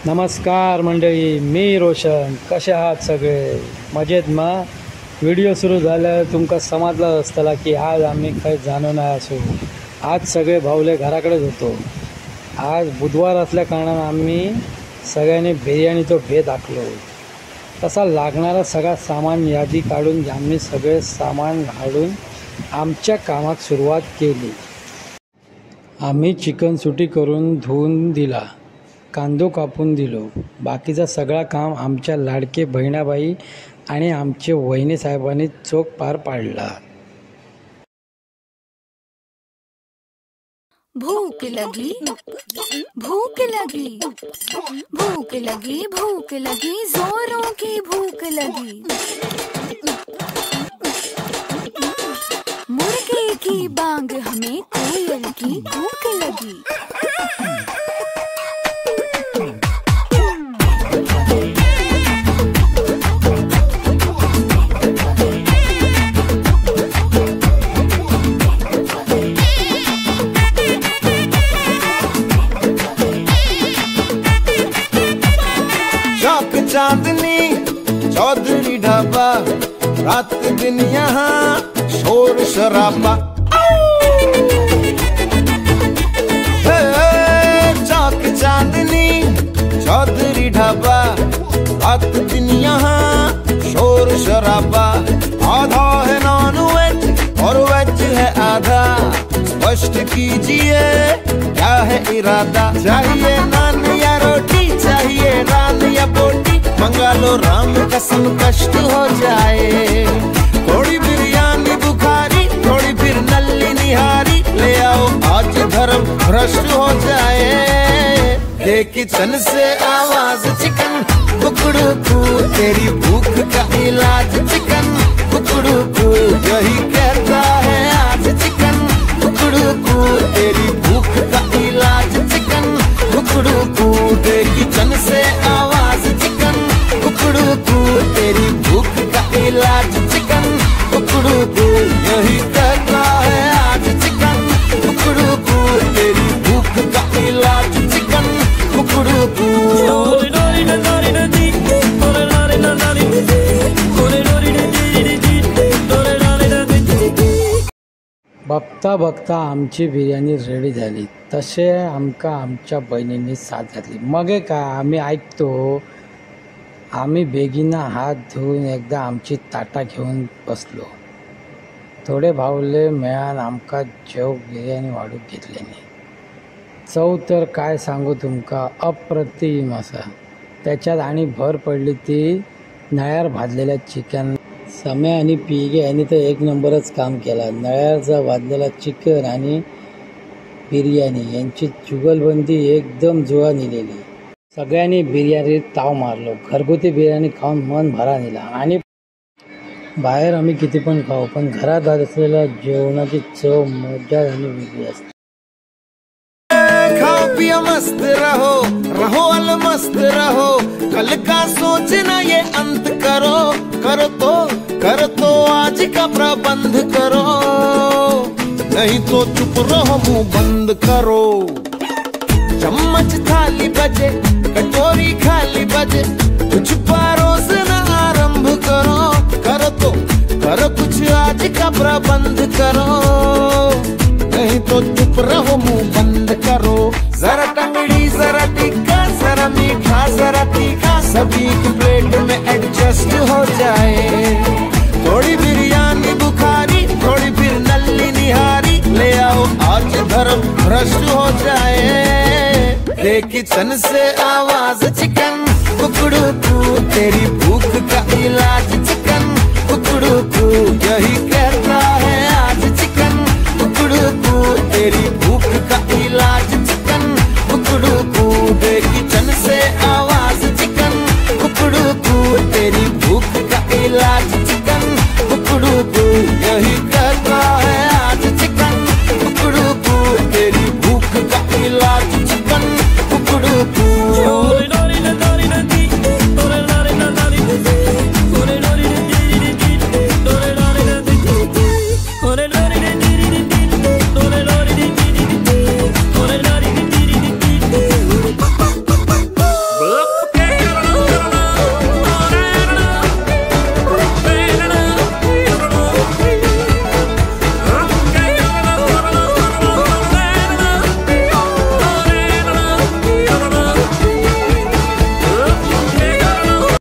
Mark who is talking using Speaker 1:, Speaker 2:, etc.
Speaker 1: नमस्कार मंडळी, मी रोशन. कसे आहात सगळे? मजेत मग? व्हिडिओ सुरू झाल्यावर तुमका समजलं असतला की आज आम्ही काही जाणून नाही असू. आज सगळे भावले घराकडेच होतो. आज बुधवार असल्या कारणानं आम्ही सगळ्यांनी बिर्याणीचा भेद आखलो. तसा लागणारा सगळा सामान यादी काढून आम्ही सगळे सामान घालून आमच्या कामात सुरुवात केली. आम्ही चिकन सुटी करून धुवून दिला, कांदो कापून दिलो. बाकीचा सगळा काम आमच्या लाडके बहिणाबाई आणि आमचे वहिनी साहेबांनी चोख पार पाडला.
Speaker 2: भूख लगी, भूख लगी, भूख लगी, भूख लगी, जोरों की भूख लगी. मुर्गे की बांग हमें कोयल की भूख लगी.
Speaker 3: चांदनी चौधरी ढाबा, रात दिन यहाँ शोर शराबा. चौक चांदनी चौधरी ढाबा, रात दिन यहाँ शोर शराबा. आधा है नॉन वेज और वेज है आधा, स्पष्ट कीजिए क्या है इरादा. चाहिए नान या रोटी, चाहिए नान या बोटी, मंगा लो राम कसम कष्ट हो जाए. थोड़ी बिरयानी बुखारी, थोड़ी फिर नल्ली निहारी, ले आओ आज धर्म भ्रष्ट हो जाए. ये किचन से आवाज चिकन कुकड़ू कू, तेरी भूख का इलाज चिकन कुकड़ू कू, यही कहता है आज चिकन कुकड़ू कू, तेरी भूख का इलाज चिकन कुकड़ू कू. किचन से आवाज चिकन कुकड़ू कू, तेरी भूख का इलाज चिकन कुकड़ू कू, यही कहता है आज चिकन कुकड़ू कू, तेरी भूख का इलाज चिकन कुकड़ू कू.
Speaker 1: बघता बघता आमची बिर्याणी रेडी झाली. तसे आमका आमच्या बहिणींनी साथ घातली. मग काय आम्ही ऐकतो. आम्ही बेगीनं हात धुवून एकदा आमची ताटा घेऊन बसलो. थोडे भावले मेळान आमका जेव बिर्याणी वाढून घेतल्याने. चव तर काय सांगू तुमका, अप्रतिम असा. त्याच्यात आणि भर पडली ती नळ्यावर भाजलेल्या चिकन. सम्या आणि पिगे यांनी तर एक नंबरच काम केला. नळ्याचा भाजलेला चिकन आणि बिर्याणी यांची जुगलबंदी एकदम जुळा नेलेली. सगळ्यांनी बिर्याणीत ताव मारलो. घरगुती बिर्याणी खाऊन मन भरा नेला. आणि बाहेर आम्ही किती पण खाऊ, पण घरात असलेल्या जेवणाची चव मजा आणि वेगळी असते.
Speaker 3: खाओ पियो मस्त रहो, रहो अल मस्त रहो, कल का सोचना ये अंत करो. करो तो आज का प्रबंध करो, नहीं तो चुप रहो मुंह बंद करो. चम्मच थाली बजे, कटोरी खाली बजे, कुछ परोसना आरंभ करो. करो कुछ आज का प्रबंध करो, नहीं तो चुप रहो मुंह बंद करो. जरा टंगड़ी जरा टिक्का, जरा मीठा जरा तीखा, सभी की प्लेट में एडजस्ट हो जाए. थोड़ी बिरयानी बुखारी, थोड़ी फिर नल्ली निहारी, ले आओ आज धर्म भ्रष्ट हो जाए. किचन से आवाज चिकन कुकड़ू कू, तेरी भूख का इलाज चिकन कुकड़ू कू, यही